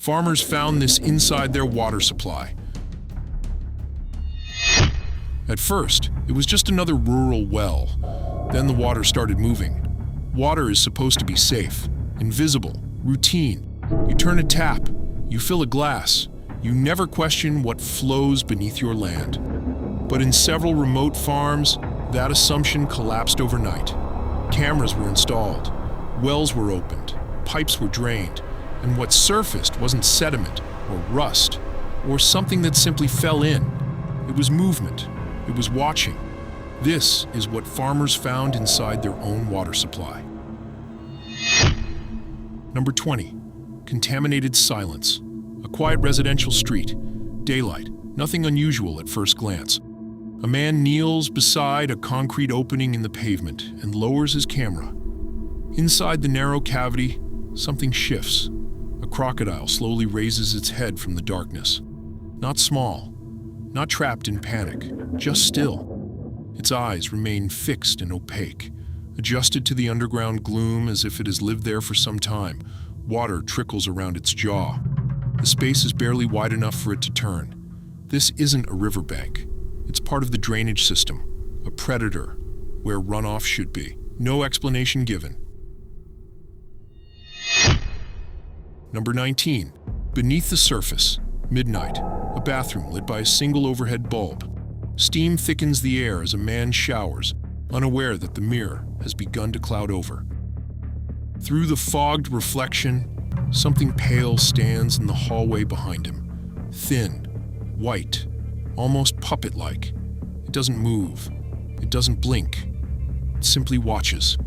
Farmers found this inside their water supply. At first, it was just another rural well. Then the water started moving. Water is supposed to be safe, invisible, routine. You turn a tap, you fill a glass, you never question what flows beneath your land. But in several remote farms, that assumption collapsed overnight. Cameras were installed, wells were opened, pipes were drained, and what surfaced wasn't sediment or rust or something that simply fell in. It was movement. It was watching. This is what farmers found inside their own water supply. Number 20. Contaminated silence. A quiet residential street. Daylight. Nothing unusual at first glance. A man kneels beside a concrete opening in the pavement and lowers his camera. Inside the narrow cavity, something shifts. A crocodile slowly raises its head from the darkness. Not small, not trapped in panic, just still. Its eyes remain fixed and opaque, adjusted to the underground gloom as if it has lived there for some time. Water trickles around its jaw. The space is barely wide enough for it to turn. This isn't a riverbank. It's part of the drainage system, a predator, where runoff should be. No explanation given. Number 19. Beneath the surface, midnight, a bathroom lit by a single overhead bulb. Steam thickens the air as a man showers, unaware that the mirror has begun to cloud over. Through the fogged reflection, something pale stands in the hallway behind him. Thin, white, almost puppet-like. It doesn't move. It doesn't blink. It simply watches.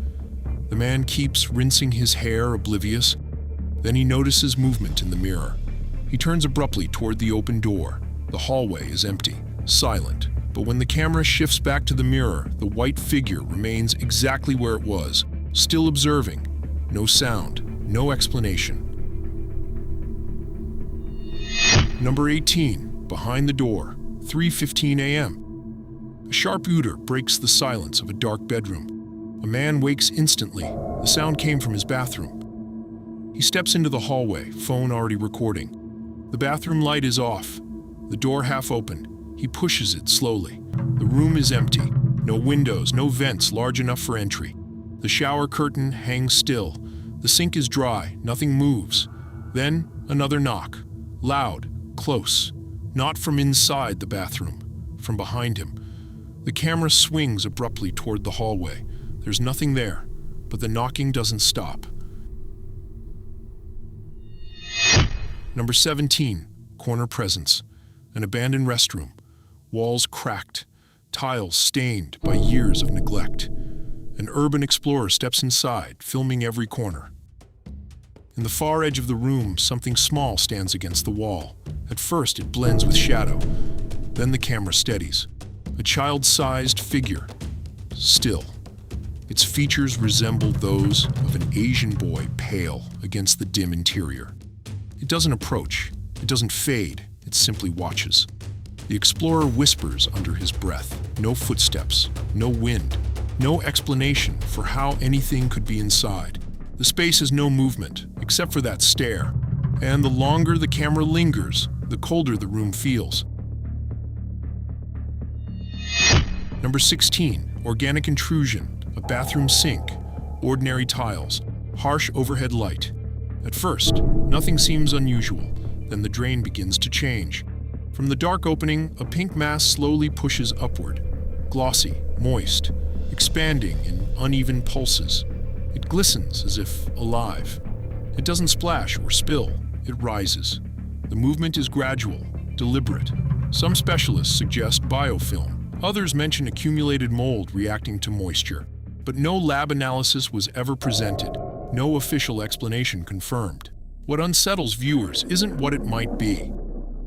The man keeps rinsing his hair, oblivious. Then he notices movement in the mirror. He turns abruptly toward the open door. The hallway is empty, silent. But when the camera shifts back to the mirror, the white figure remains exactly where it was, still observing. No sound, no explanation. Number 18. Behind the door, 3:15 a.m. A sharp odor breaks the silence of a dark bedroom. A man wakes instantly. The sound came from his bathroom. He steps into the hallway, phone already recording. The bathroom light is off. The door half open. He pushes it slowly. The room is empty. No windows, no vents large enough for entry. The shower curtain hangs still. The sink is dry. Nothing moves. Then another knock. Loud, close. Not from inside the bathroom. From behind him. The camera swings abruptly toward the hallway. There's nothing there, but the knocking doesn't stop. Number 17. Corner presence. An abandoned restroom. Walls cracked. Tiles stained by years of neglect. An urban explorer steps inside, filming every corner. In the far edge of the room, something small stands against the wall. At first, it blends with shadow. Then the camera steadies. A child-sized figure. Still. Its features resemble those of an Asian boy, pale against the dim interior. It doesn't approach. It doesn't fade. It simply watches. The explorer whispers under his breath. No footsteps. No wind. No explanation for how anything could be inside. The space has no movement, except for that stare. And the longer the camera lingers, the colder the room feels. Number 16. Organic intrusion. A bathroom sink. Ordinary tiles. Harsh overhead light. At first, nothing seems unusual. Then the drain begins to change. From the dark opening, a pink mass slowly pushes upward. Glossy, moist, expanding in uneven pulses. It glistens as if alive. It doesn't splash or spill. It rises. The movement is gradual, deliberate. Some specialists suggest biofilm. Others mention accumulated mold reacting to moisture. But no lab analysis was ever presented. No official explanation confirmed. What unsettles viewers isn't what it might be.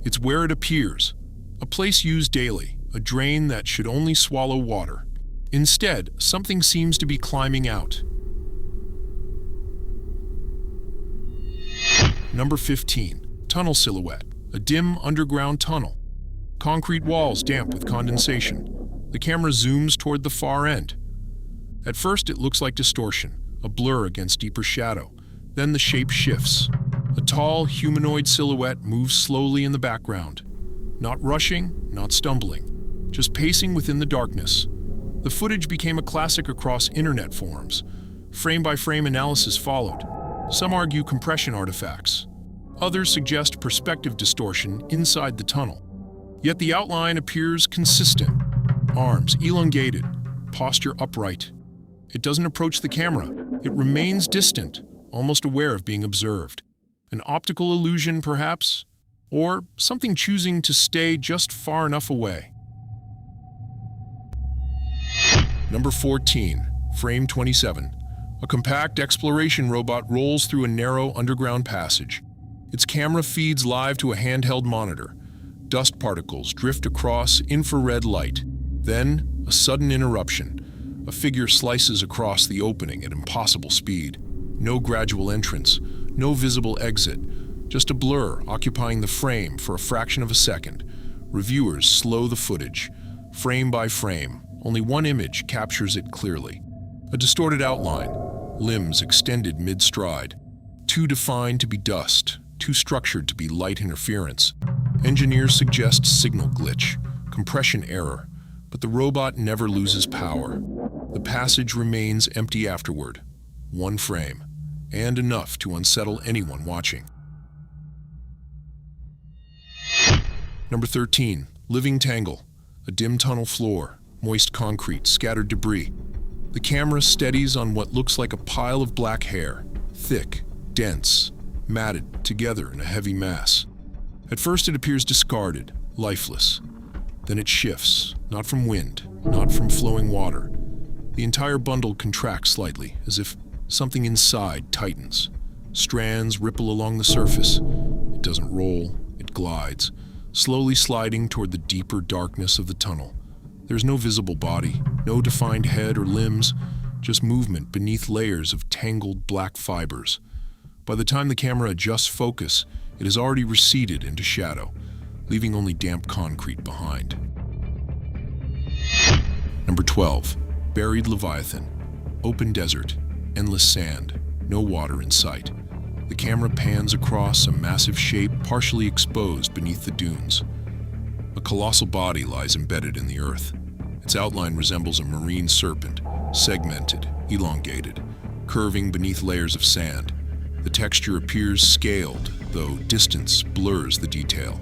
It's where it appears. A place used daily, a drain that should only swallow water. Instead, something seems to be climbing out. Number 15. Tunnel silhouette. A dim underground tunnel. Concrete walls damp with condensation. The camera zooms toward the far end. At first, it looks like distortion, a blur against deeper shadow. Then the shape shifts. A tall, humanoid silhouette moves slowly in the background. Not rushing, not stumbling, just pacing within the darkness. The footage became a classic across internet forums. Frame-by-frame analysis followed. Some argue compression artifacts. Others suggest perspective distortion inside the tunnel. Yet the outline appears consistent. Arms elongated, posture upright. It doesn't approach the camera. It remains distant, almost aware of being observed. An optical illusion, perhaps? Or something choosing to stay just far enough away. Number 14, Frame 27. A compact exploration robot rolls through a narrow underground passage. Its camera feeds live to a handheld monitor. Dust particles drift across infrared light. Then, a sudden interruption. A figure slices across the opening at impossible speed. No gradual entrance, no visible exit, just a blur occupying the frame for a fraction of a second. Reviewers slow the footage. Frame by frame, only one image captures it clearly. A distorted outline, limbs extended mid-stride. Too defined to be dust, too structured to be light interference. Engineers suggest signal glitch, compression error, but the robot never loses power. The passage remains empty afterward. One frame, and enough to unsettle anyone watching. Number 13, Living Tangle. A dim tunnel floor, moist concrete, scattered debris. The camera steadies on what looks like a pile of black hair, thick, dense, matted together in a heavy mass. At first it appears discarded, lifeless. Then it shifts, not from wind, not from flowing water. The entire bundle contracts slightly, as if something inside tightens. Strands ripple along the surface. It doesn't roll, it glides, slowly sliding toward the deeper darkness of the tunnel. There's no visible body, no defined head or limbs, just movement beneath layers of tangled black fibers. By the time the camera adjusts focus, it has already receded into shadow, leaving only damp concrete behind. Number 12, Buried Leviathan. Open desert, endless sand, no water in sight. The camera pans across a massive shape partially exposed beneath the dunes. A colossal body lies embedded in the earth. Its outline resembles a marine serpent, segmented, elongated, curving beneath layers of sand. The texture appears scaled, though distance blurs the detail.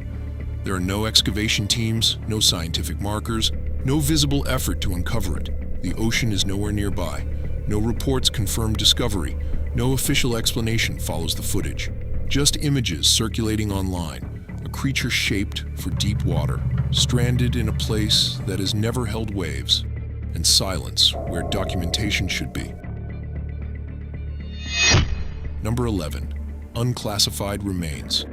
There are no excavation teams, no scientific markers, no visible effort to uncover it. The ocean is nowhere nearby. No reports confirm discovery. No official explanation follows the footage. Just images circulating online. A creature shaped for deep water, stranded in a place that has never held waves, and silence where documentation should be. Number 11, Unclassified Remains.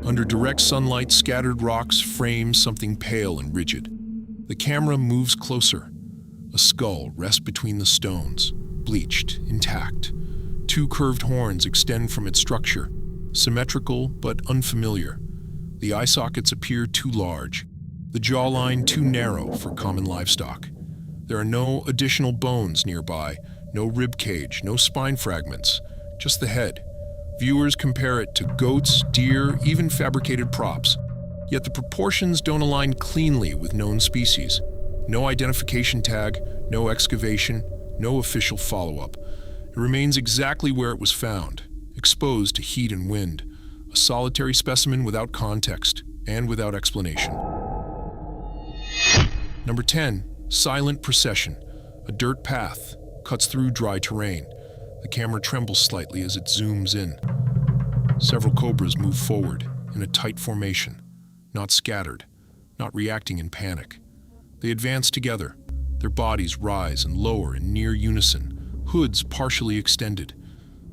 Under direct sunlight, scattered rocks frame something pale and rigid. The camera moves closer. A skull rests between the stones, bleached, intact. Two curved horns extend from its structure, symmetrical but unfamiliar. The eye sockets appear too large, the jawline too narrow for common livestock. There are no additional bones nearby, no rib cage, no spine fragments, just the head. Viewers compare it to goats, deer, even fabricated props. Yet the proportions don't align cleanly with known species. No identification tag, no excavation, no official follow-up. It remains exactly where it was found, exposed to heat and wind. A solitary specimen without context and without explanation. Number 10, Silent Procession. A dirt path cuts through dry terrain. The camera trembles slightly as it zooms in. Several cobras move forward in a tight formation, not scattered, not reacting in panic. They advance together. Their bodies rise and lower in near unison, hoods partially extended.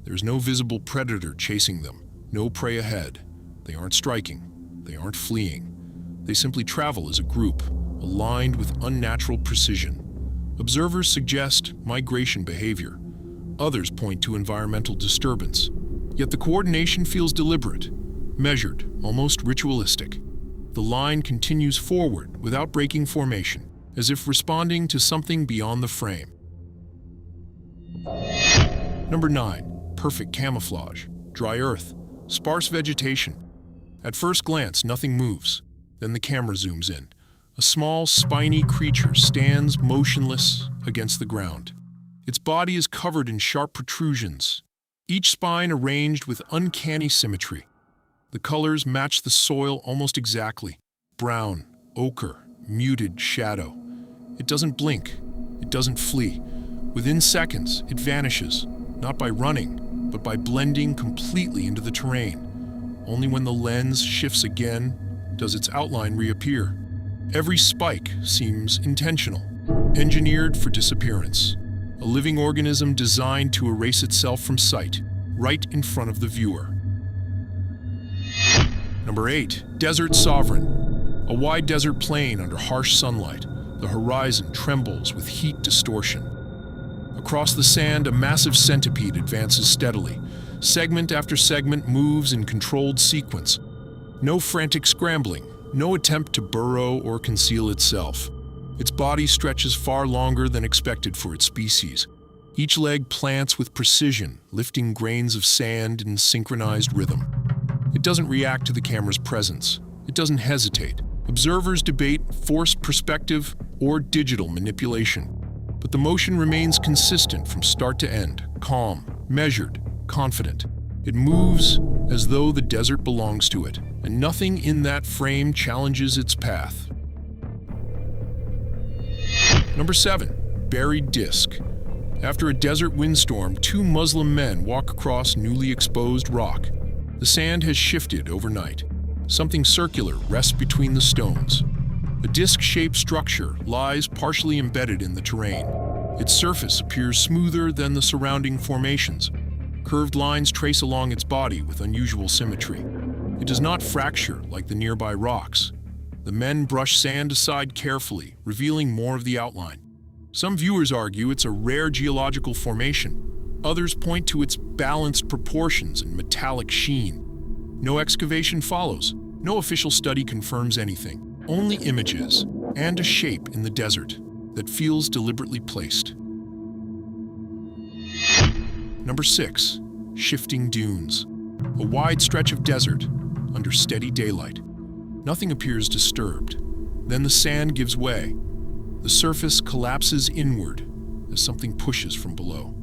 There's no visible predator chasing them. No prey ahead. They aren't striking. They aren't fleeing. They simply travel as a group, aligned with unnatural precision. Observers suggest migration behavior. Others point to environmental disturbance. Yet the coordination feels deliberate, measured, almost ritualistic. The line continues forward without breaking formation, as if responding to something beyond the frame. Number 9, Perfect Camouflage. Dry earth. sparse vegetation. At first glance, nothing moves. Then the camera zooms in. A small, spiny creature stands motionless against the ground. Its body is covered in sharp protrusions, each spine arranged with uncanny symmetry. The colors match the soil almost exactly. Brown, ochre, muted shadow. It doesn't blink. It doesn't flee. Within seconds, it vanishes, not by running, but by blending completely into the terrain. Only when the lens shifts again does its outline reappear. Every spike seems intentional, engineered for disappearance. A living organism designed to erase itself from sight, right in front of the viewer. Number 8. Desert Sovereign. A wide desert plain under harsh sunlight. The horizon trembles with heat distortion. Across the sand, a massive centipede advances steadily. Segment after segment moves in controlled sequence. No frantic scrambling, no attempt to burrow or conceal itself. Its body stretches far longer than expected for its species. Each leg plants with precision, lifting grains of sand in synchronized rhythm. It doesn't react to the camera's presence. It doesn't hesitate. Observers debate forced perspective or digital manipulation. But the motion remains consistent from start to end, calm, measured, confident. It moves as though the desert belongs to it, and nothing in that frame challenges its path. Number 7. Buried Disc. After a desert windstorm, 2 Muslim men walk across newly exposed rock. The sand has shifted overnight. Something circular rests between the stones. A disc-shaped structure lies partially embedded in the terrain. Its surface appears smoother than the surrounding formations. Curved lines trace along its body with unusual symmetry. It does not fracture like the nearby rocks. The men brush sand aside carefully, revealing more of the outline. Some viewers argue it's a rare geological formation. Others point to its balanced proportions and metallic sheen. No excavation follows. No official study confirms anything. Only images and a shape in the desert that feels deliberately placed. Number 6. Shifting dunes. A wide stretch of desert under steady daylight. Nothing appears disturbed. Then the sand gives way. The surface collapses inward as something pushes from below.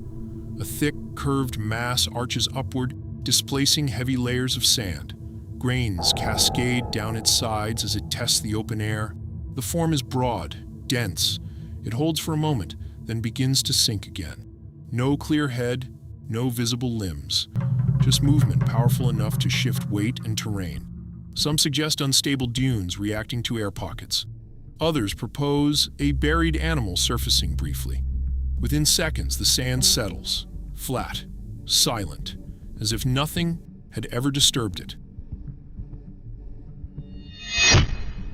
A thick, curved mass arches upward, displacing heavy layers of sand. Grains cascade down its sides as it tests the open air. The form is broad, dense. It holds for a moment, then begins to sink again. No clear head, no visible limbs. Just movement powerful enough to shift weight and terrain. Some suggest unstable dunes reacting to air pockets. Others propose a buried animal surfacing briefly. Within seconds, the sand settles, flat, silent, as if nothing had ever disturbed it.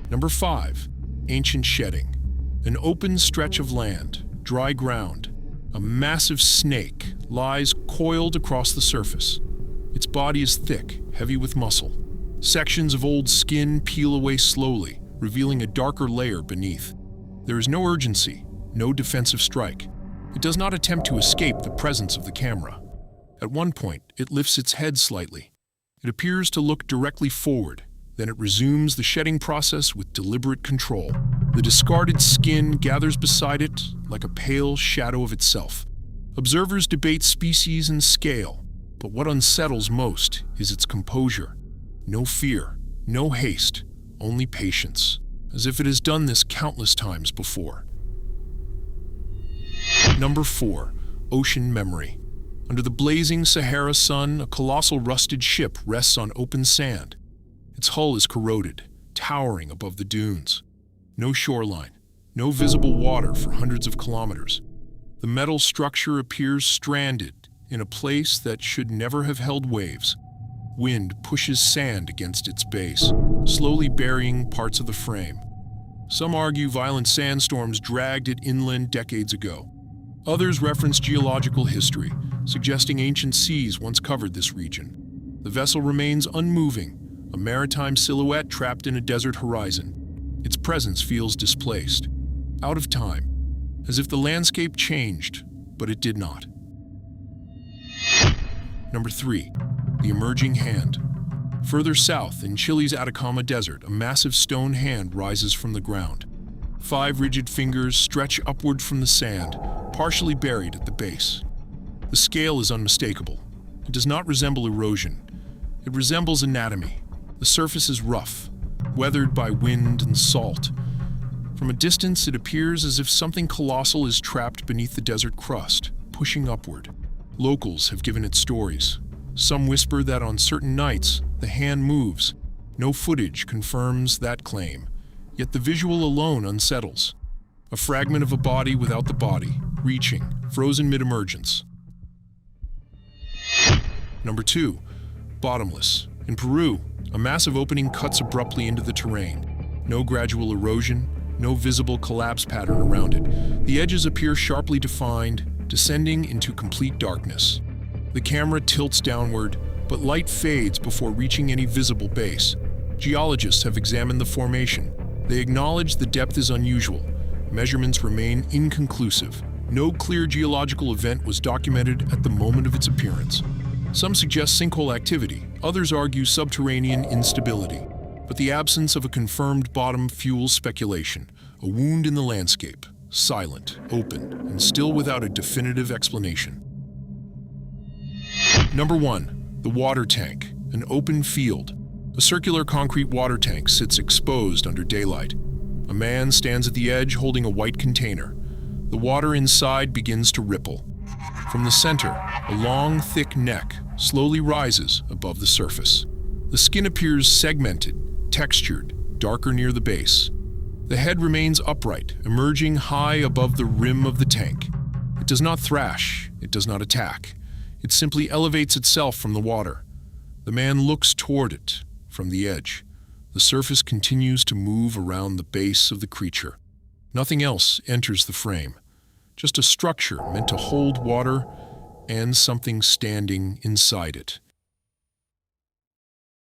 Number 5. Ancient Shedding. An open stretch of land, dry ground. A massive snake lies coiled across the surface. Its body is thick, heavy with muscle. Sections of old skin peel away slowly, revealing a darker layer beneath. There is no urgency, no defensive strike. It does not attempt to escape the presence of the camera. At one point, it lifts its head slightly. It appears to look directly forward. Then it resumes the shedding process with deliberate control. The discarded skin gathers beside it like a pale shadow of itself. Observers debate species and scale, but what unsettles most is its composure. No fear, no haste, only patience, as if it has done this countless times before. Number 4. Ocean Memory. Under the blazing Sahara sun, a colossal rusted ship rests on open sand. Its hull is corroded, towering above the dunes. No shoreline, no visible water for hundreds of kilometers. The metal structure appears stranded in a place that should never have held waves. Wind pushes sand against its base, slowly burying parts of the frame. Some argue violent sandstorms dragged it inland decades ago. Others reference geological history, suggesting ancient seas once covered this region. The vessel remains unmoving, a maritime silhouette trapped in a desert horizon. Its presence feels displaced, out of time, as if the landscape changed, but it did not. Number 3. The Emerging Hand. Further south, in Chile's Atacama Desert, a massive stone hand rises from the ground. 5 rigid fingers stretch upward from the sand, partially buried at the base. The scale is unmistakable. It does not resemble erosion. It resembles anatomy. The surface is rough, weathered by wind and salt. From a distance, it appears as if something colossal is trapped beneath the desert crust, pushing upward. Locals have given it stories. Some whisper that on certain nights, the hand moves. No footage confirms that claim, yet the visual alone unsettles. A fragment of a body without the body, reaching, frozen mid-emergence. Number 2. Bottomless. In Peru, a massive opening cuts abruptly into the terrain. No gradual erosion, no visible collapse pattern around it. The edges appear sharply defined, descending into complete darkness. The camera tilts downward, but light fades before reaching any visible base. Geologists have examined the formation. They acknowledge the depth is unusual. Measurements remain inconclusive. No clear geological event was documented at the moment of its appearance. Some suggest sinkhole activity, others argue subterranean instability. But the absence of a confirmed bottom fuels speculation, a wound in the landscape, silent, open, and still without a definitive explanation. Number 1. The water tank, an open field. A circular concrete water tank sits exposed under daylight. A man stands at the edge holding a white container. The water inside begins to ripple. From the center, a long, thick neck slowly rises above the surface. The skin appears segmented, textured, darker near the base. The head remains upright, emerging high above the rim of the tank. It does not thrash, it does not attack. It simply elevates itself from the water. The man looks toward it from the edge. The surface continues to move around the base of the creature. Nothing else enters the frame. Just a structure meant to hold water and something standing inside it.